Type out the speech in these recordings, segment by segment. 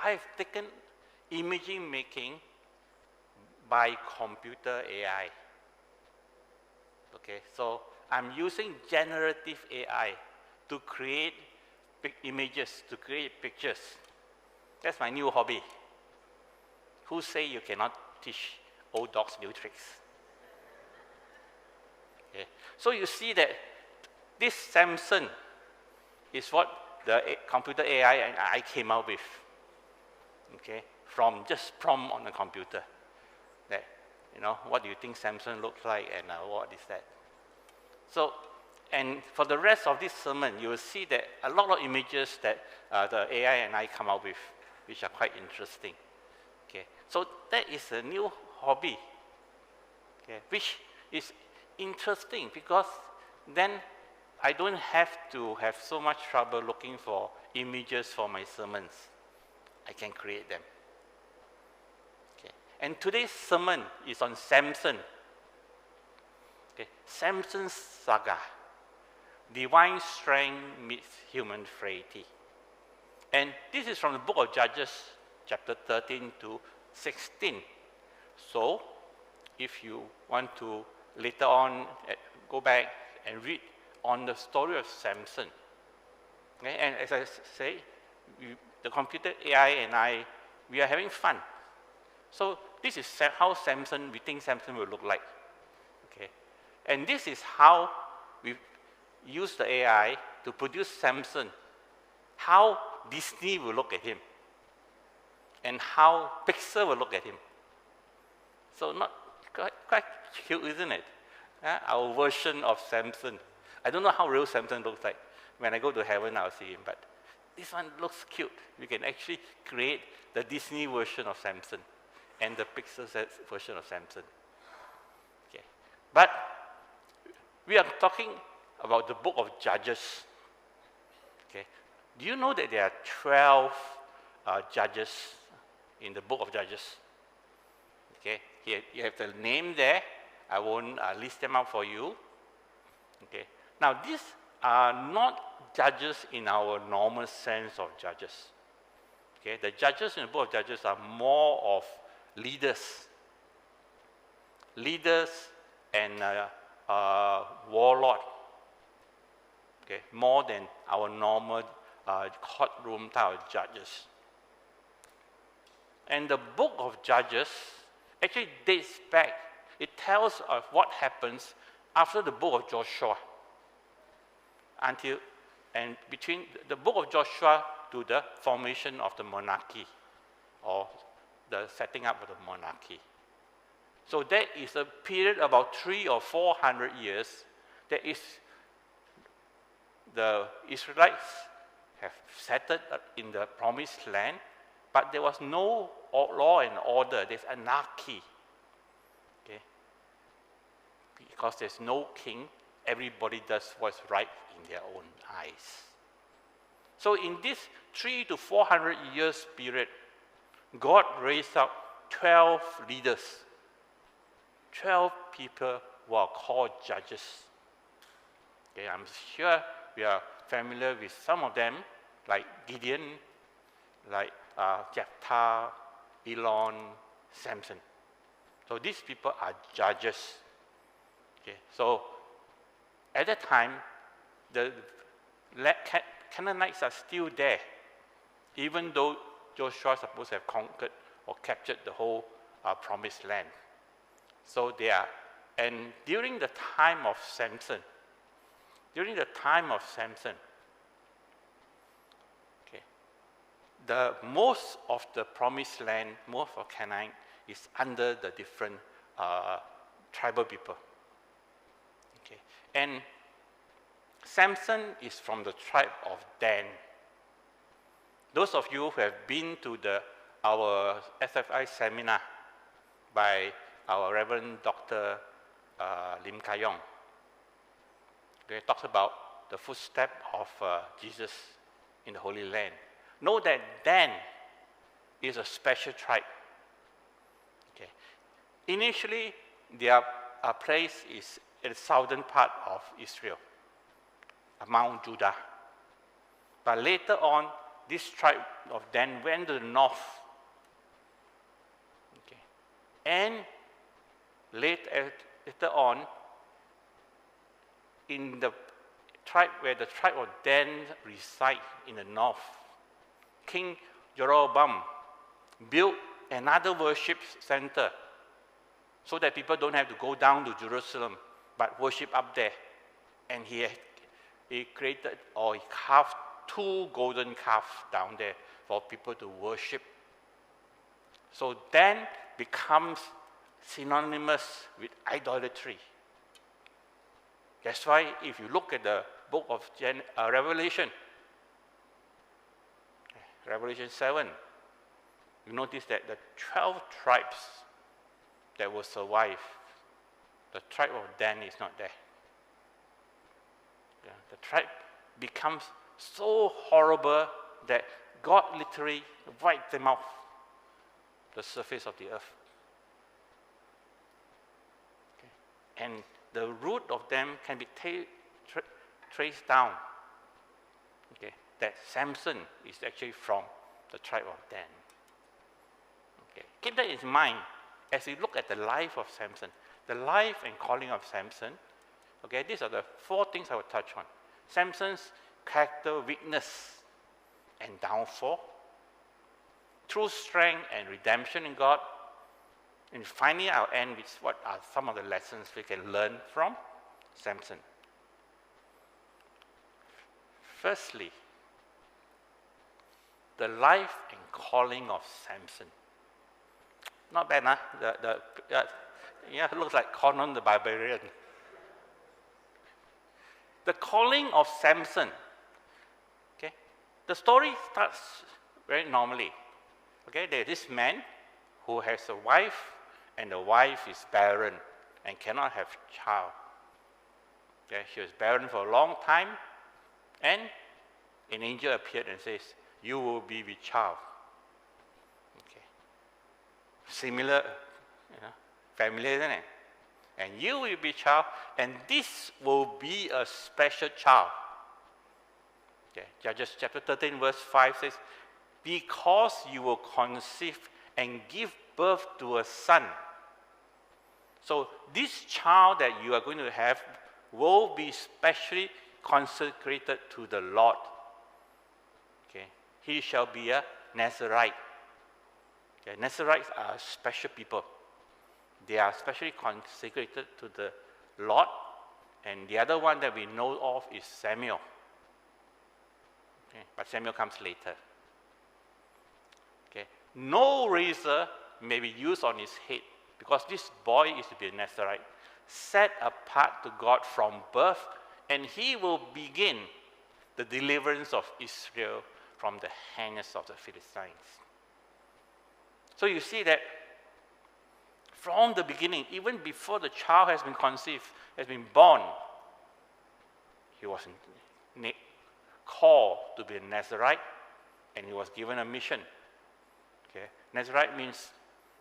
I've taken imaging making by computer AI. Okay, so I'm using generative AI to create images, to create pictures. That's my new hobby. Who say you cannot teach old dogs new tricks? Okay. So you see that this Samson is what the computer AI and I came up with. Okay, from just prompt on the computer. That, what do you think Samson looks like, and what is that? So, and for the rest of this sermon, you will see that a lot of images that the AI and I come up with, which are quite interesting. Okay, so that is a new hobby, okay, which is interesting because then I don't have to have so much trouble looking for images for my sermons. I can create them. Okay, and today's sermon is on Samson. Okay, Samson's saga. Divine strength meets human frailty. And this is from the book of Judges, chapter 13 to 16. So, if you want to later on go back and read on the story of Samson. Okay? And as I say, the computer AI and I, we are having fun. So this is how we think Samson will look like. Okay? And this is how we use the AI to produce Samson, how Disney will look at him, and how Pixar will look at him. So not quite cute, isn't it? Our version of Samson. I don't know how real Samson looks like. When I go to heaven, I'll see him. But this one looks cute. We can actually create the Disney version of Samson and the Pixar version of Samson. Okay. But we are talking about the book of Judges. Okay. Do you know that there are 12 judges in the book of Judges? Okay. Here you have the name there. I won't list them out for you. Okay. Now, these are not judges in our normal sense of judges. Okay. The judges in the book of Judges are more of leaders and warlord. Okay. More than our normal courtroom type of judges. And the book of Judges actually dates back. It tells of what happens after the book of Joshua, and between the book of Joshua to the formation of the monarchy, or the setting up of the monarchy. So that is a period about 300 or 400 years. That is, the Israelites have settled in the promised land, but there was no law and order. There's anarchy. Okay? Because there's no king, everybody does what's right in their own eyes. So in this 300 to 400 years period, God raised up 12 leaders, 12 people who are called judges. Okay, I'm sure we are familiar with some of them, like Gideon, like Jephthah, Elon, Samson. So these people are judges. Okay, so at that time, the Canaanites are still there, even though Joshua is supposed to have conquered or captured the whole promised land. So they are, and during the time of Samson, okay, the most of the promised land, most of Canaan, is under the different tribal people. Okay, and Samson is from the tribe of Dan. Those of you who have been to our SFI seminar by our Reverend Dr. Lim Kayong, okay, talks about the footstep of Jesus in the Holy Land. Know that Dan is a special tribe. Okay. Initially, their place is in the southern part of Israel, Mount Judah. But later on, this tribe of Dan went to the north. Okay. And later on, in the tribe where the tribe of Dan reside in the north, King Jeroboam built another worship center so that people don't have to go down to Jerusalem but worship up there. And he created, or he carved 2 golden calves down there for people to worship. So Dan becomes synonymous with idolatry. That's why if you look at the book of Revelation, Revelation 7, you notice that the 12 tribes that will survive, the tribe of Dan is not there. Yeah, the tribe becomes so horrible that God literally wiped them off the surface of the earth. Okay. And the root of them can be traced down. Okay. That Samson is actually from the tribe of Dan. Okay. Keep that in mind as you look at the life of Samson, the life and calling of Samson. Okay, these are the 4 things I will touch on. Samson's character, weakness, and downfall, true strength and redemption in God. And finally, I'll end with what are some of the lessons we can learn from Samson. Firstly, the life and calling of Samson. Not bad, huh? It looks like Conan the Barbarian. The calling of Samson. Okay, the story starts very normally. Okay, there's this man who has a wife, and the wife is barren and cannot have child. Okay, she was barren for a long time, and an angel appeared and says, "You will be with child." Okay, similar, familiar, isn't it? And you will be child, and this will be a special child. Okay. Judges chapter 13 verse 5 says, "Because you will conceive and give birth to a son." So this child that you are going to have will be specially consecrated to the Lord. Okay. He shall be a Nazarite. Okay. Nazarites are special people. They are specially consecrated to the Lord. And the other one that we know of is Samuel. Okay, but Samuel comes later. Okay. No razor may be used on his head, because this boy is to be a Nazarite, set apart to God from birth, and he will begin the deliverance of Israel from the hands of the Philistines. So you see that from the beginning, even before the child has been conceived, has been born, he was called to be a Nazarite, and he was given a mission. Okay, Nazarite means,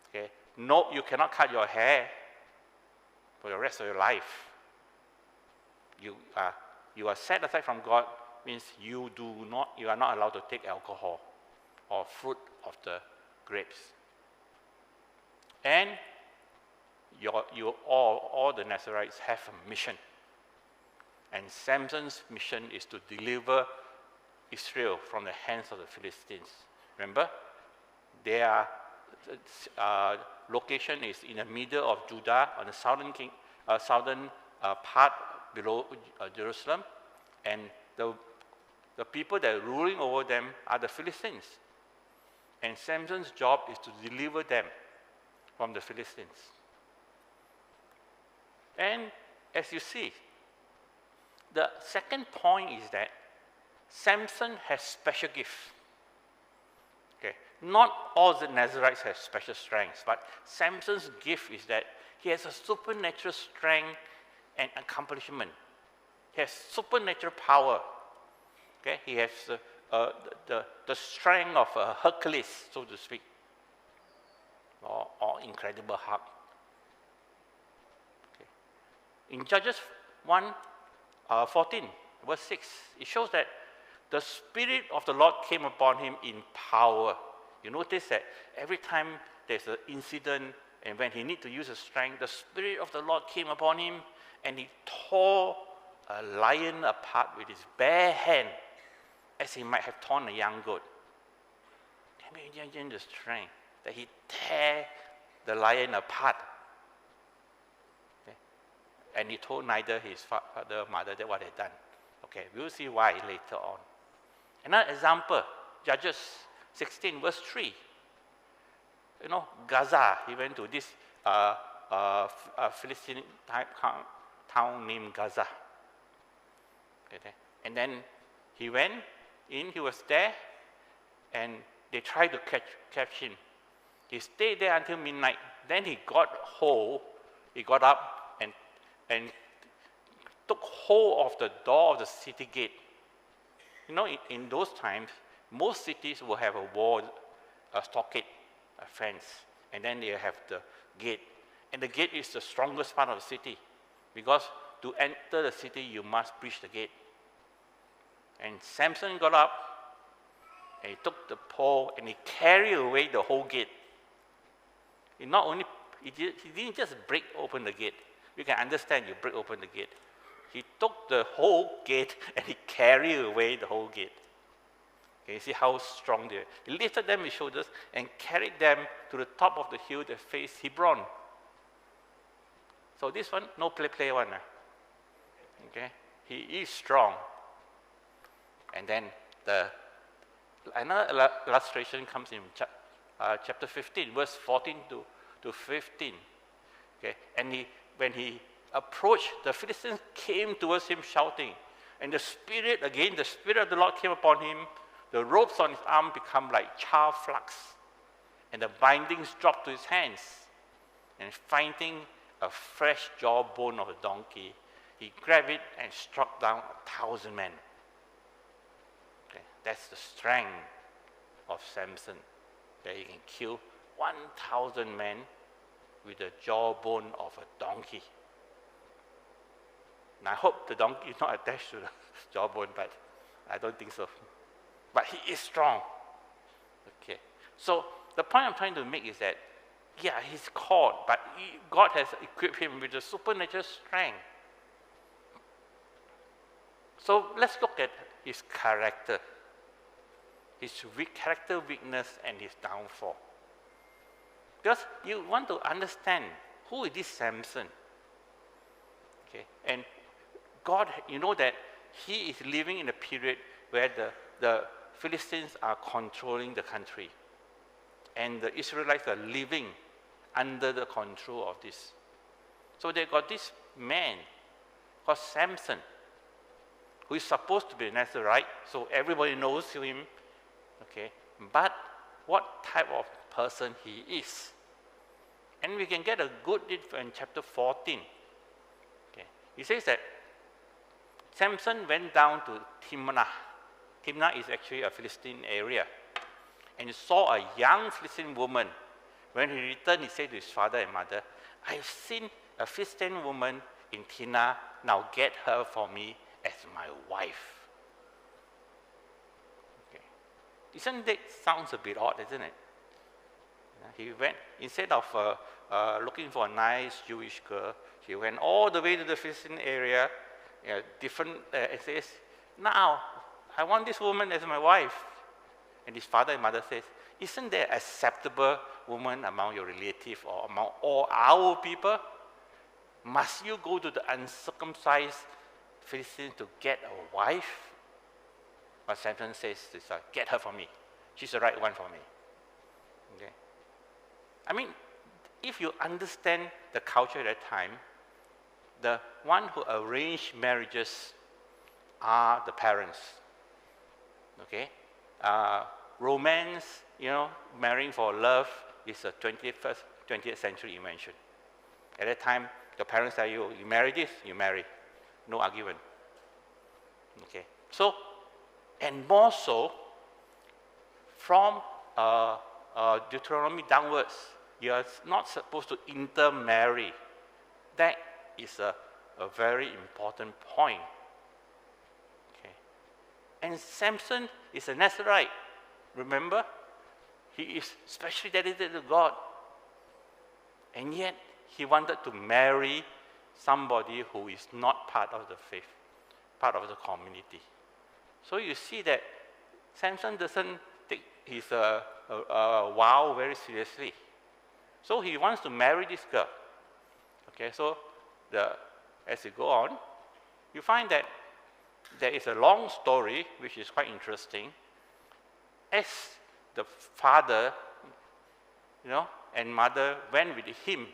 okay, no, you cannot cut your hair for the rest of your life. You are set aside from God, means you are not allowed to take alcohol or fruit of the grapes. And all the Nazarites have a mission. And Samson's mission is to deliver Israel from the hands of the Philistines. Remember, their location is in the middle of Judah, on the southern part below Jerusalem, and the people that are ruling over them are the Philistines. And Samson's job is to deliver them from the Philistines. And as you see, the second point is that Samson has special gifts. Okay, not all the Nazarites have special strengths, but Samson's gift is that he has a supernatural strength and accomplishment. He has supernatural power. Okay, he has the strength of a Hercules, so to speak, or incredible Hulk. In Judges 14, verse 6, it shows that the Spirit of the Lord came upon him in power. You notice that every time there's an incident and when he needs to use his strength, the Spirit of the Lord came upon him and he tore a lion apart with his bare hand as he might have torn a young goat. Imagine the strength that he tear the lion apart. Okay. And he told neither his father or mother that what they had done. Okay, we'll see why later on. Another example, Judges 16 verse 3. You know, Gaza, he went to this Philistine type town named Gaza. Okay. And then he went in, he was there, and they tried to catch him. He stayed there until midnight. Then he got up and took hold of the door of the city gate. You know, in those times, most cities will have a wall, a stockade, a fence, and then they have the gate. And the gate is the strongest part of the city, because to enter the city, you must breach the gate. And Samson got up, and he took the pole, and he carried away the whole gate. He didn't just break open the gate. You can understand, you break open the gate. He took the whole gate, and he carried away the whole gate. Okay, you see how strong they are. He lifted them his shoulders and carried them to the top of the hill that faced Hebron. So this one, no play one. Okay, he is strong. And then another illustration comes in chapter 15, verse 14 to 15. Okay, and when he approached, the Philistines came towards him shouting, and the Spirit of the Lord came upon him. The ropes on his arm become like char flux, and the bindings dropped to his hands. And finding a fresh jawbone of a donkey, he grabbed it and struck down 1,000 men. Okay, that's the strength of Samson, that he can kill 1,000 men with the jawbone of a donkey. And I hope the donkey is not attached to the jawbone, but I don't think so. But he is strong. Okay. So the point I'm trying to make is that, yeah, he's called, but God has equipped him with a supernatural strength. So let's look at his character, his character weakness and his downfall. Because you want to understand who is this Samson. Okay. And God, you know that he is living in a period where the Philistines are controlling the country. And the Israelites are living under the control of this. So they got this man called Samson, who is supposed to be a Nazarite, so everybody knows him. Okay, but what type of person he is. And we can get a good info in chapter 14. Okay. He says that Samson went down to Timnah. Timnah is actually a Philistine area. And he saw a young Philistine woman. When he returned, he said to his father and mother, I've seen a Philistine woman in Timnah. Now get her for me as my wife. Okay. Isn't that sounds a bit odd, isn't it? He went, instead of looking for a nice Jewish girl, he went all the way to the Philistine area, it says, now, I want this woman as my wife. And his father and mother says, isn't there acceptable woman among your relatives or among all our people? Must you go to the uncircumcised Philistines to get a wife? But Samson says, get her for me. She's the right one for me. Okay. I mean, if you understand the culture at that time, the one who arranged marriages are the parents. Okay? Romance, marrying for love is a 20th century invention. At that time, the parents tell you, you marry this, you marry. No argument. Okay? So, and more so, from Deuteronomy downwards, you are not supposed to intermarry. That is a very important point. Okay. And Samson is a Nazarite. Remember? He is specially dedicated to God. And yet, he wanted to marry somebody who is not part of the faith, part of the community. So you see that Samson doesn't take his vow very seriously. So he wants to marry this girl. Okay, so as you go on, you find that there is a long story which is quite interesting. As the father, and mother went with him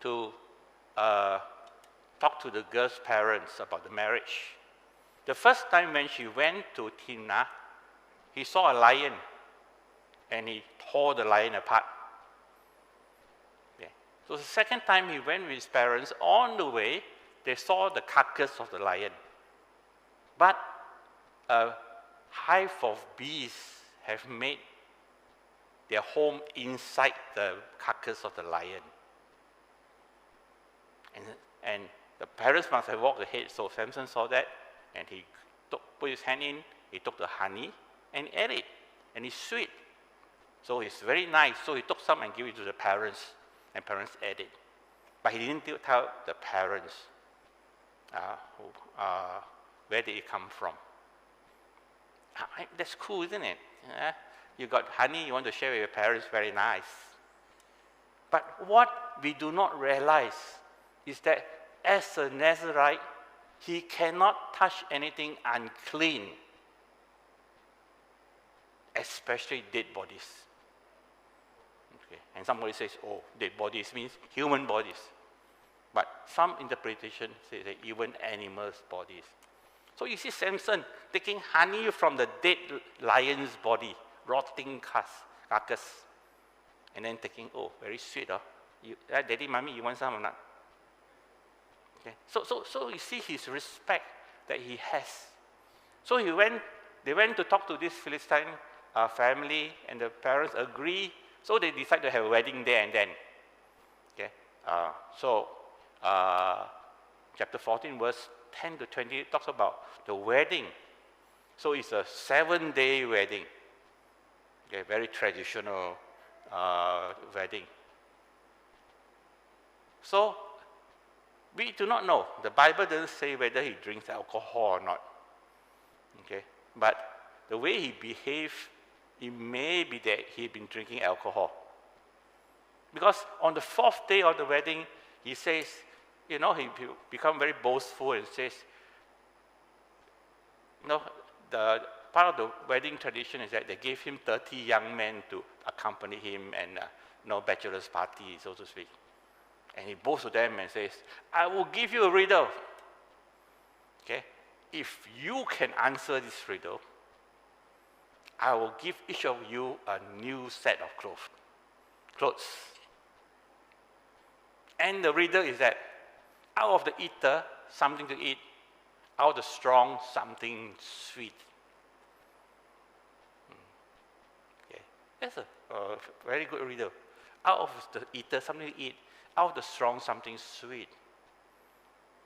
to talk to the girl's parents about the marriage. The first time when she went to Timnah, he saw a lion, and he tore the lion apart. Yeah. So the second time he went with his parents, on the way, they saw the carcass of the lion. But a hive of bees have made their home inside the carcass of the lion. And the parents must have walked ahead, so Samson saw that, and he put his hand in, he took the honey, and ate it, and it's sweet. So it's very nice, so he took some and gave it to the parents, and parents ate it. But he didn't tell the parents where did it come from. That's cool, isn't it? You got honey, you want to share with your parents, very nice. But what we do not realize is that as a Nazarite, he cannot touch anything unclean, especially dead bodies. Okay. And somebody says, oh, dead bodies means human bodies. But some interpretation say that even animals' bodies. So you see Samson taking honey from the dead lion's body, rotting carcass, and then taking, oh, very sweet, daddy, mommy, you want some or not? Okay. So you see his respect that he has. So they went to talk to this Philistine family, and the parents agree, so they decide to have a wedding there and then. Okay. Chapter 14, verse 10 to 20 talks about the wedding. So it's a 7-day wedding. Okay, very traditional wedding. So we do not know. The Bible doesn't say whether he drinks alcohol or not. Okay, but the way he behaved, it may be that he'd been drinking alcohol. Because on the 4th day of the wedding, he says, he become very boastful and says, the part of the wedding tradition is that they gave him 30 young men to accompany him and bachelor's party, so to speak. And he boasts to them and says, I will give you a riddle. Okay? If you can answer this riddle, I will give each of you a new set of clothes. And the riddle is that out of the eater, something to eat. Out of the strong, something sweet. Okay. That's a very good riddle. Out of the eater, something to eat. Out of the strong, something sweet.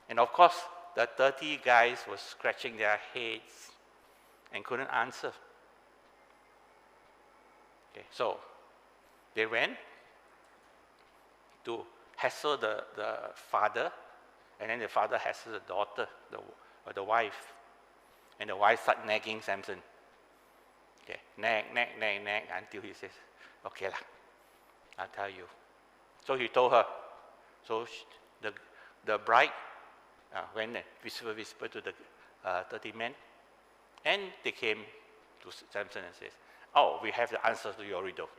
And of course, the 30 guys were scratching their heads and couldn't answer. Okay, so they went to hassle the father, and then the father hassles the daughter, the wife. And the wife starts nagging Samson. Okay, nag, until he says, okay lah, I'll tell you. So he told her. So the bride went and whispered to the 30 men, and they came to Samson and says, oh, we have the answer to your riddle.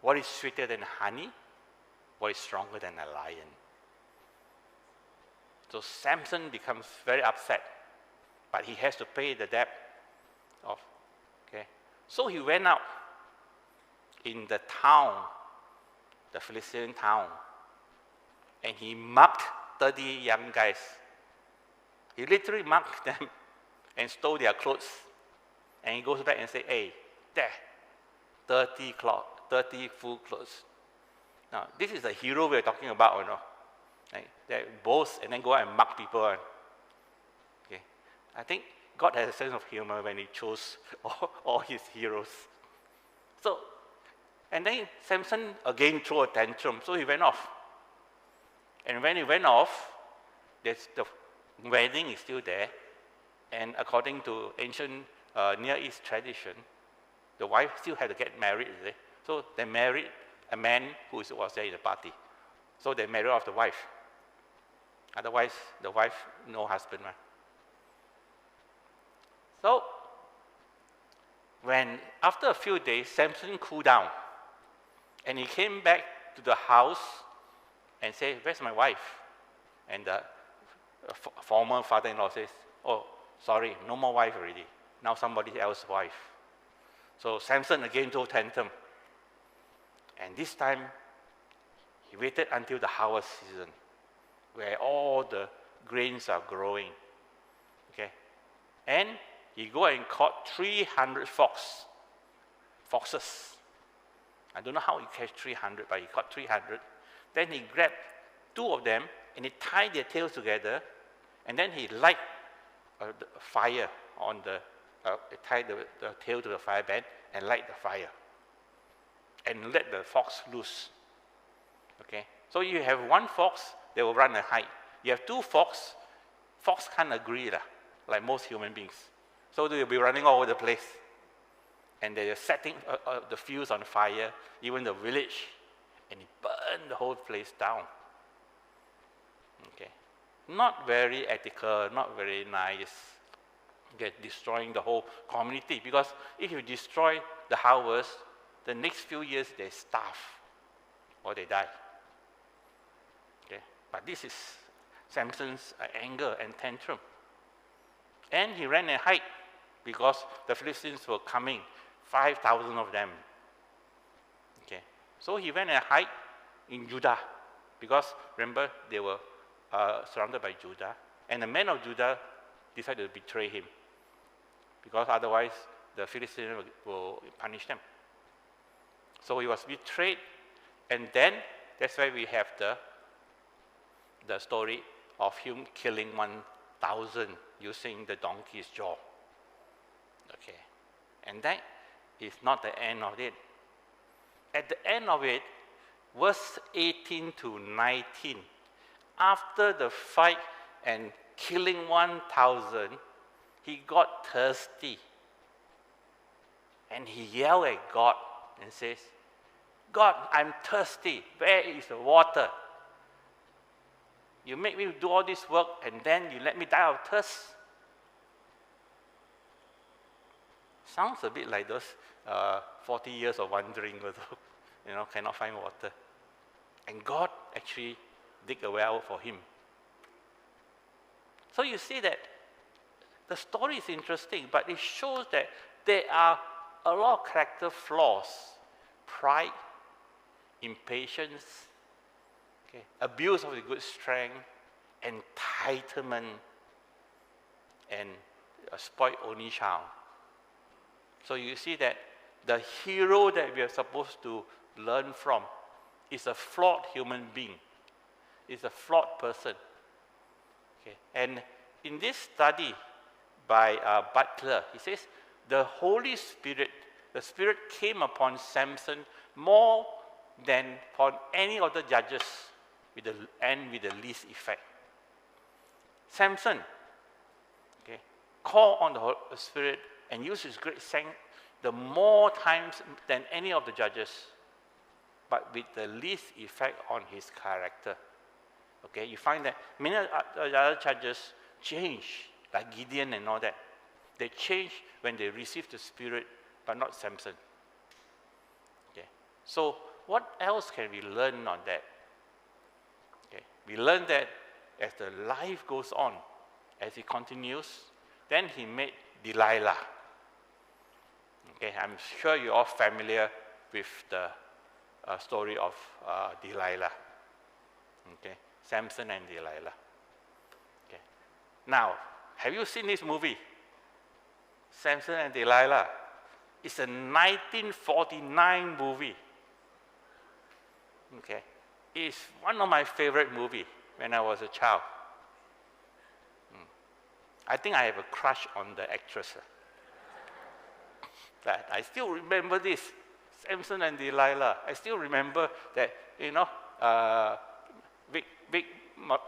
What is sweeter than honey? What is stronger than a lion? So Samson becomes very upset, but he has to pay the debt of, okay. So he went out in the town, the Philistine town, and he mugged 30 young guys. He literally mugged them and stole their clothes. And he goes back and says, hey, there, 30 full clothes. Now, this is the hero we're talking about, Like, that boasts and then go out and mug people. Okay. I think God has a sense of humor when he chose all his heroes. So, and then Samson again threw a tantrum, so he went off. And when he went off, the wedding is still there. And according to ancient Near East tradition, the wife still had to get married. So they married a man who was there in the party. So they married off the wife. Otherwise, the wife, no husband. Right? So, after a few days, Samson cooled down. And he came back to the house and said, "Where's my wife?" And the former father-in-law says, "Oh, sorry, no more wife already. Now somebody else's wife." So Samson again told tantrum. And this time, he waited until the harvest season, where all the grains are growing. Okay? And he go and caught 300 foxes. I don't know how he catch 300, but he caught 300. Then he grabbed 2 of them, and he tied their tails together, and then he light the fire on he tied the tail to the fire band and light the fire, and let the fox loose. Okay? So you have 1 fox, they will run and hide. You have 2 fox can't agree, like most human beings. So they will be running all over the place. And they are setting the fields on fire, even the village, and it burned the whole place down. Okay, not very ethical, not very nice. Okay, destroying the whole community, because if you destroy the harvest, the next few years they starve or they die. Okay, but this is Samson's anger and tantrum, and he ran and hid because the Philistines were coming. 5,000 of them. Okay, so he went and hid in Judah, because remember they were surrounded by Judah, and the men of Judah decided to betray him, because otherwise the Philistines will punish them. So he was betrayed, and then that's why we have the story of him killing 1,000 using the donkey's jaw. Okay, and that is not the end of it. At the end of it, verse 18 to 19, after the fight and killing 1,000, he got thirsty. And he yelled at God and says, "God, I'm thirsty. Where is the water? You make me do all this work and then you let me die of thirst." Sounds a bit like those 40 years of wandering, cannot find water. And God actually dig a well for him. So you see that the story is interesting, but it shows that there are a lot of character flaws: pride, impatience, abuse of the good strength, entitlement, and a spoiled only child. So you see that the hero that we are supposed to learn from is a flawed human being, is a flawed person. Okay. And in this study by Butler, he says, the Holy Spirit, the Spirit came upon Samson more than upon any of the judges, with the least effect. Samson, called on the Holy Spirit and used his great strength the more times than any of the judges, but with the least effect on his character. Okay, you find that many other judges change, like Gideon and all that. They change when they receive the Spirit, but not Samson. Okay, so what else can we learn on that? Okay, we learn that as the life goes on, as he continues, then he met Delilah. Okay, I'm sure you're all familiar with the story of Delilah. Okay, Samson and Delilah. Okay, now, have you seen this movie, Samson and Delilah? It's a 1949 movie. Okay, it's one of my favorite movies when I was a child. I think I have a crush on the actress. That I still remember this, Samson and Delilah. I still remember that,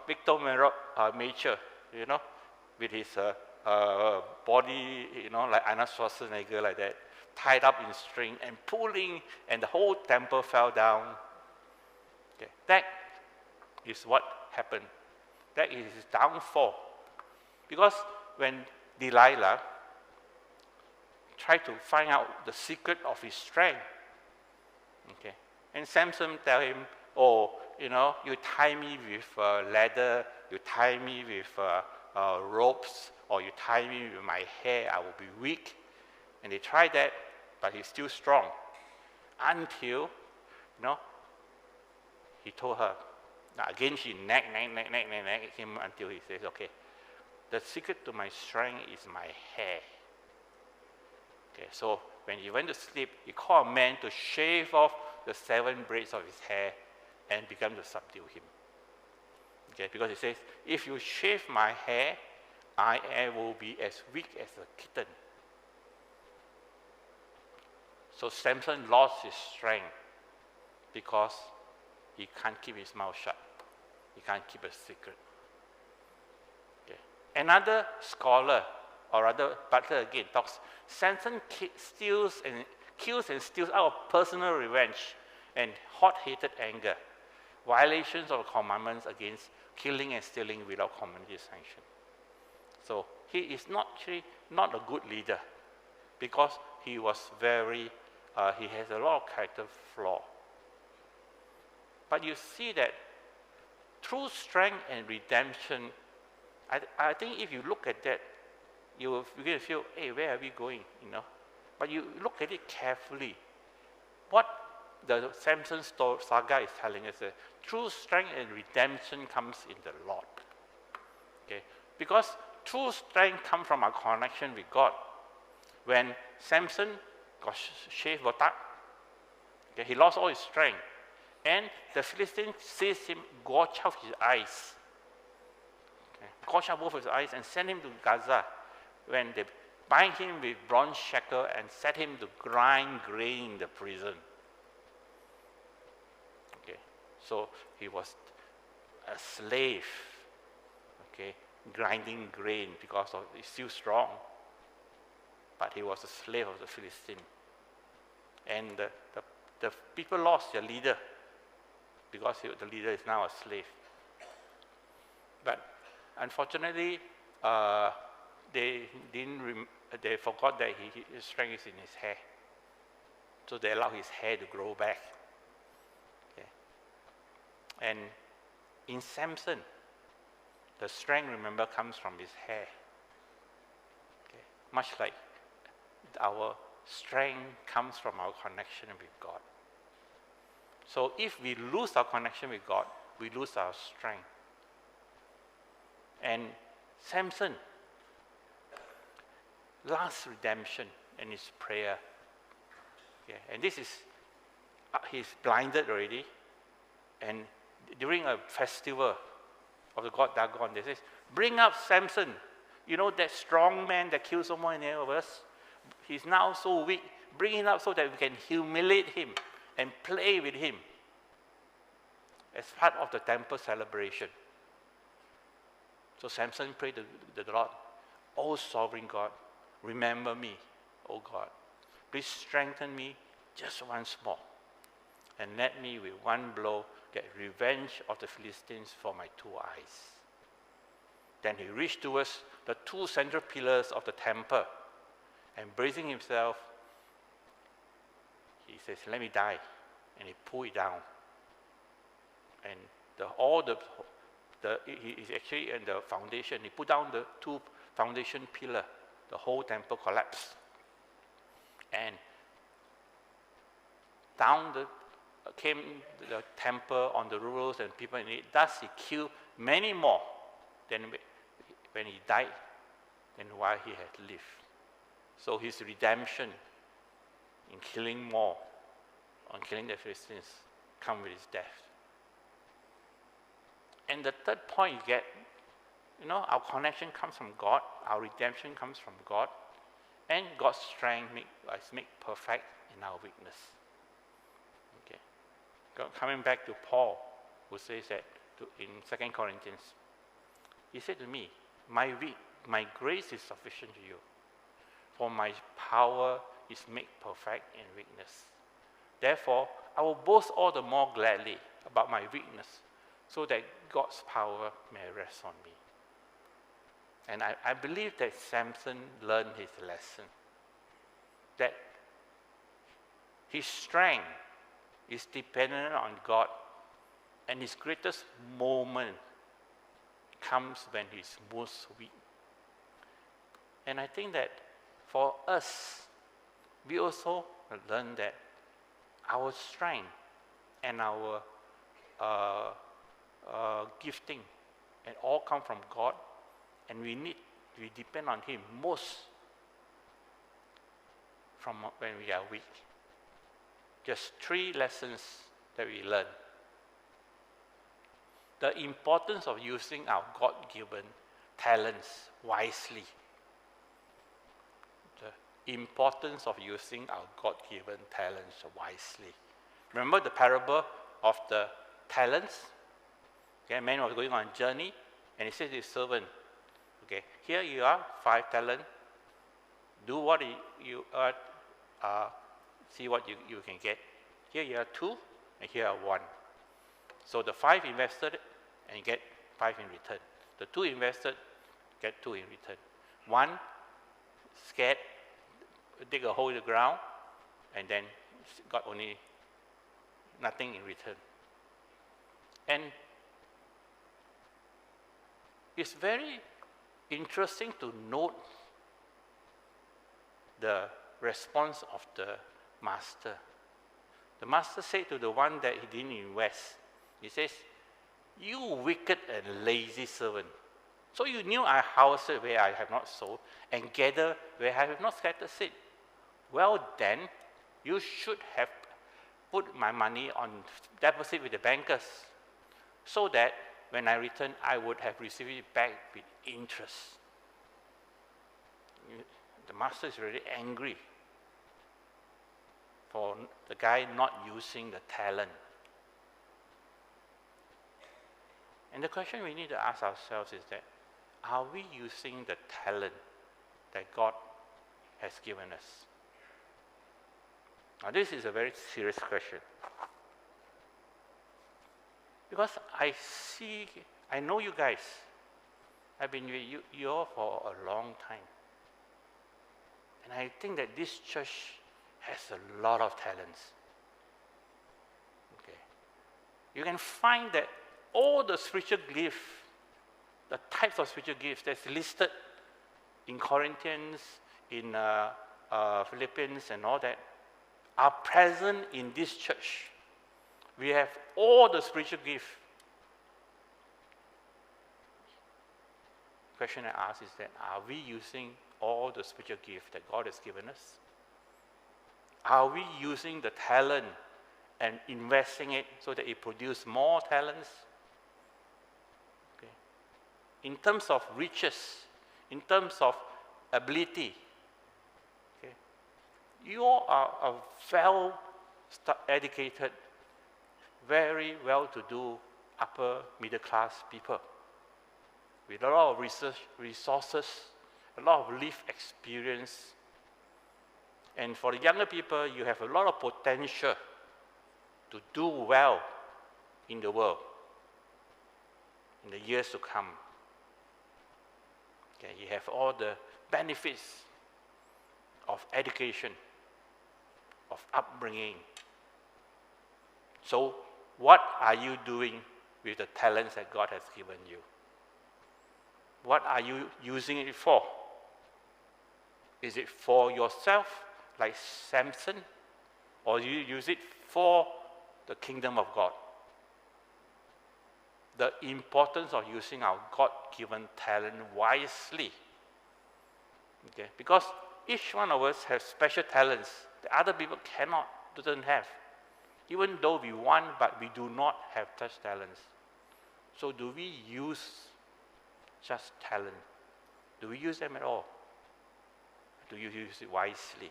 Victor Mature, with his body, like Arnold Schwarzenegger, like that, tied up in string and pulling, and the whole temple fell down. Okay. That is what happened. That is his downfall. Because when Delilah tried to find out the secret of his strength, okay, and Samson tell him, oh, you tie me with leather, you tie me with ropes, or you tie me with my hair, I will be weak. And they tried that, but he's still strong. Until, he told her. Now again, she nagged him until he says, okay, the secret to my strength is my hair. Okay, so when he went to sleep, he called a man to shave off the 7 braids of his hair and began to subdue him. Okay, because he says, if you shave my hair, I will be as weak as a kitten. So Samson lost his strength because he can't keep his mouth shut. He can't keep a secret. Okay. Another scholar, or rather Butler again, talks, Samson kills and steals out of personal revenge and hot-headed anger, violations of commandments against killing and stealing without community sanction. So he is not a good leader because he was he has a lot of character flaw. But you see that through strength and redemption, I think if you look at that, you're going to feel, hey, where are we going? But you look at it carefully. What the Samson saga is telling us that true strength and redemption comes in the Lord. Okay? Because true strength comes from our connection with God. When Samson got shaved botak, okay, he lost all his strength. And the Philistines seized him, gorged out his eyes. Okay? Gorged out both his eyes and sent him to Gaza, when they bind him with bronze shackle and set him to grind grain in the prison. Okay, so he was a slave, okay, grinding grain because he's still strong, but he was a slave of the Philistine. And the people lost their leader because the leader is now a slave. But unfortunately, they forgot that his strength is in his hair. So they allowed his hair to grow back. Okay. And in Samson, the strength, remember, comes from his hair. Okay. Much like our strength comes from our connection with God. So if we lose our connection with God, we lose our strength. And Samson, last redemption in his prayer. Okay, and this is, he's blinded already. And during a festival of the god Dagon, they say, bring up Samson. That strong man that killed so many of us. He's now so weak. Bring him up so that we can humiliate him and play with him as part of the temple celebration. So Samson prayed to the Lord, "O sovereign God, remember me, O God. Please strengthen me just once more, and let me with one blow get revenge of the Philistines for my 2 eyes." Then he reached towards the 2 central pillars of the temple, and bracing himself, he says, "Let me die." And he pulled it down. And he is actually in the foundation. He put down the 2 foundation pillars. The whole temple collapsed. And down came the temple on the rulers and people in it. Thus he killed many more than when he died than while he had lived. So his redemption in killing more, on killing the Philistines, come with his death. And the third point you get our connection comes from God, our redemption comes from God, and God's strength makes us perfect in our weakness. Okay. Coming back to Paul, who says that in 2 Corinthians, he said to me, my grace is sufficient to you, for my power is made perfect in weakness. Therefore, I will boast all the more gladly about my weakness, so that God's power may rest on me. And I believe that Samson learned his lesson, that his strength is dependent on God, and his greatest moment comes when he's most weak. And I think that for us, we also learn that our strength and our gifting and all come from God, and we depend on him most from when we are weak. Just 3 lessons that we learn. The importance of using our God-given talents wisely. The importance of using our God-given talents wisely. Remember the parable of the talents? Okay, a man was going on a journey, and he said to his servant, okay, here you are, 5 talents. Do what you see what you can get. Here you are 2, and here are 1. So the 5 invested and get 5 in return. The 2 invested, get 2 in return. 1 scared, dig a hole in the ground, and then got only nothing in return. And it's very interesting to note the response of the master. The master said to the one that he didn't invest, he says, you wicked and lazy servant. So you knew I harvested where I have not sowed, and gathered where I have not scattered seed. Well then, you should have put my money on deposit with the bankers, so that when I return, I would have received it back with interest. The master is really angry for the guy not using the talent. And the question we need to ask ourselves is that, are we using the talent that God has given us? Now this is a very serious question. Because I know you guys. I've been with you all for a long time. And I think that this church has a lot of talents. Okay. You can find that all the spiritual gifts, the types of spiritual gifts that's listed in Corinthians, in Philippians and all that, are present in this church. We have all the spiritual gifts. The question I ask is that, are we using all the spiritual gifts that God has given us? Are we using the talent and investing it so that it produces more talents? Okay. In terms of riches, in terms of ability, okay, you all are a well-educated, very well-to-do, upper middle class people with a lot of resources, a lot of lived experience. And for the younger people, you have a lot of potential to do well in the world in the years to come. Okay, you have all the benefits of education, of upbringing. So what are you doing with the talents that God has given you? What are you using it for? Is it for yourself, like Samson, or you use it for the kingdom of God? The importance of using our God-given talent wisely. Okay? Because each one of us has special talents that other people doesn't have. Even though we want, but we do not have such talents. So do we use just talent? Do we use them at all? Do you use it wisely?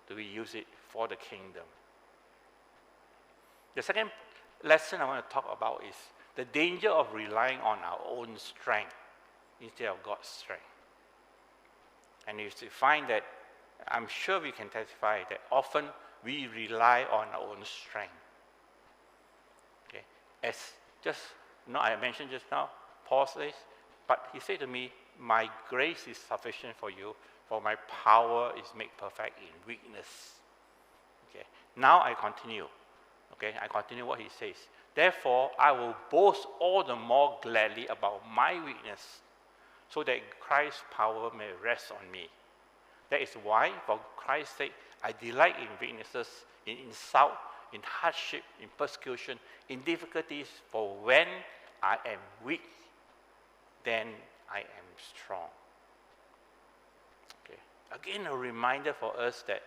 Do we use it for the kingdom? The second lesson I want to talk about is the danger of relying on our own strength instead of God's strength. And you find that, I'm sure we can testify that often we rely on our own strength. Okay. As I mentioned just now, Paul says, but he said to me, my grace is sufficient for you, for my power is made perfect in weakness. Okay. Now I continue. Okay, I continue what he says. Therefore, I will boast all the more gladly about my weakness, so that Christ's power may rest on me. That is why, for Christ's sake, I delight in weaknesses, in insult, in hardship, in persecution, in difficulties, for when I am weak, then I am strong. Okay. Again, a reminder for us that,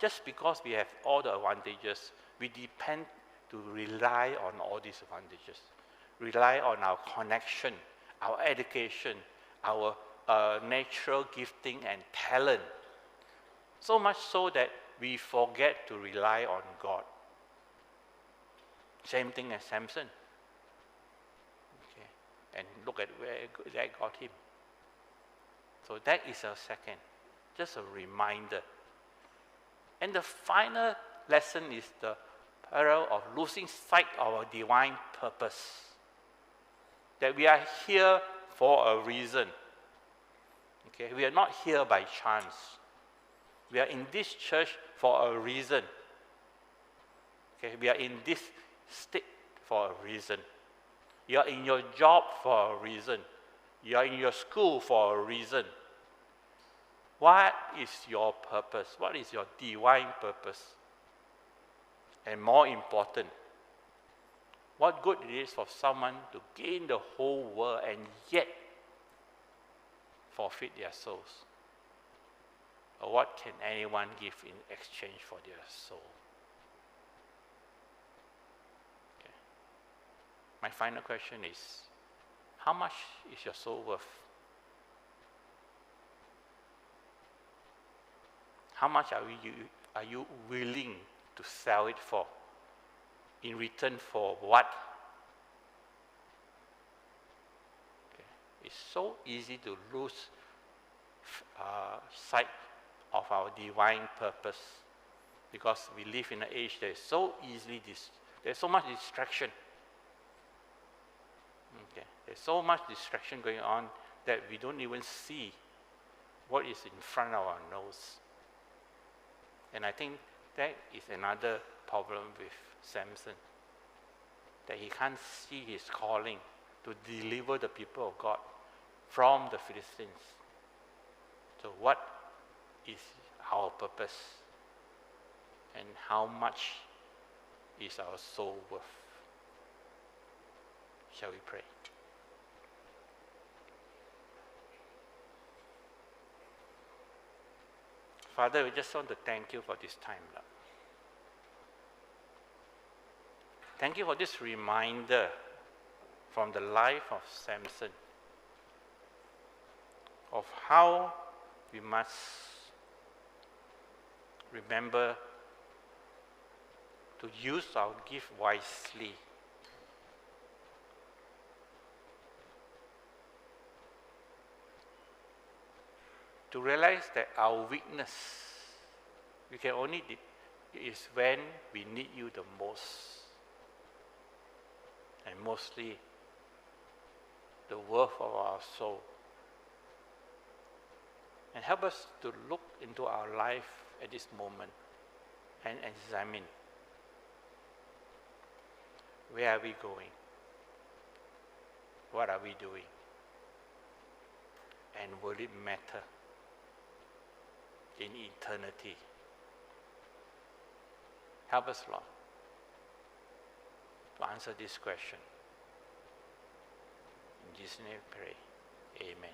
just because we have all the advantages, we depend to rely on all these advantages. Rely on our connection, our education, our natural gifting and talent. So much so that we forget to rely on God. Same thing as Samson. Okay. And look at where that got him. So that is our second. Just a reminder. And the final lesson is the peril of losing sight of our divine purpose. That we are here for a reason. Okay, we are not here by chance. We are in this church for a reason. Okay, we are in this state for a reason. You are in your job for a reason. You are in your school for a reason. What is your purpose? What is your divine purpose? And more important, what good it is for someone to gain the whole world and yet forfeit their souls? Or what can anyone give in exchange for their soul? Okay. My final question is, how much is your soul worth? How much are you willing to sell it for? In return for what? Okay. It's so easy to lose sight of our divine purpose, because we live in an age that is so easily there's so much distraction. Okay. There's so much distraction going on that we don't even see what is in front of our nose. And I think that is another problem with Samson, that he can't see his calling to deliver the people of God from the Philistines. So what is our purpose? And how much is our soul worth? Shall we pray? Father, we just want to thank you for this time, Lord. Thank you for this reminder from the life of Samson of how we must remember to use our gift wisely. To realize that our weakness, we can only is when we need you the most. And mostly the worth of our soul. And help us to look into our life at this moment and examine, where are we going? What are we doing? And will it matter in eternity? Help us, Lord, to answer this question. In Jesus' name we pray. Amen.